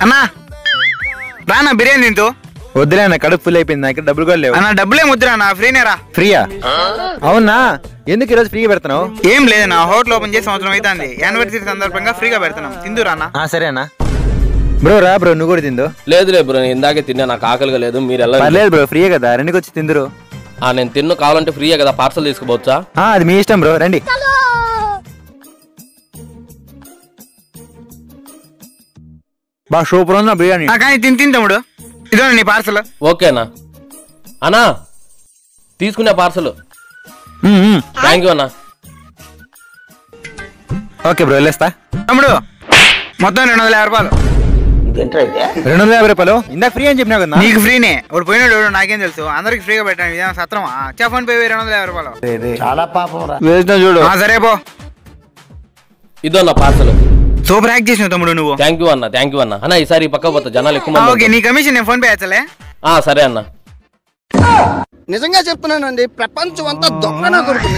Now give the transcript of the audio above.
అన్నా రానా బిర్యానీ తింటూ వద్దులే అన్న, కడుపు ఫుల్ అయిపోయింది, నాకు డబ్బులు కూడా లేవు అన్న. డబ్బులే ముద్దురా నా, ఫ్రీనేరా. ఫ్రీయా? అవునా, ఎందుకు ఈరోజు ఫ్రీగా పెడుతున్నావు? ఏం లేదన్నా, హోటల్ ఓపెన్ చేసి సంవత్సరం అవుతుంది, యానివర్సరీ సందర్భంగా ఫ్రీగా పెడుతున్నాం, తిందురా అన్న. సరే అన్న. బ్రో రా బ్రో, నువ్వు కూడా తిందు. లేదు బ్రో, నేను ఇందాకే తిన్నా, నాకు ఆకలిగా లేదు. మీరు ఎలా? లేదు బ్రో, ఫ్రీయే కదా, రెండుకి వచ్చి తిందురు. నేను తిన్ను, కావాలంటే ఫ్రీయే కదా, పార్సల్ తీసుకోవచ్చా? అది మీ ఇష్టం బ్రో, రండి. బా సూపర్ ఉందా బిర్యానీ. కానీ తిని తమ్ముడు, ఇదో నీ పార్సల్. ఓకేనా అన్నా, తీసుకునే పార్సల్. థ్యాంక్ యూ అన్నా. ఓకే బ్రో, వెళ్ళేస్తా. తమ్ముడు మొత్తం 250 రూపాయలు. 250 రూపాయలు? ఇందాక ఫ్రీ అని చెప్పినా కదా. నీకు ఫ్రీనే, ఇప్పుడు పోయినాడు నాకేం తెలుసు, అందరికి ఫ్రీగా పెట్టాను, ఇదేమో సత్రమా? ఫోన్ పే 250 రూపాయలు. చాలా పాపం వేసిన చూడు. సరే పో. ఇదో నా పార్సల్. సూపర్ యాక్ట్ చేసినావు తమ్ముడు నువ్వు. థ్యాంక్ యూ అన్న, థ్యాంక్ యూ అన్న. అన్న ఈసారి పక్క పోతా, జనాలు ఎక్కువ మంది. ఓకే, నీ కమిషన్ నేను ఫోన్ పే చేస్తలే. సరే అన్న. నిజంగా చెప్తున్నానండి, ప్రపంచం అంతా దొంగ నా కొడుకు.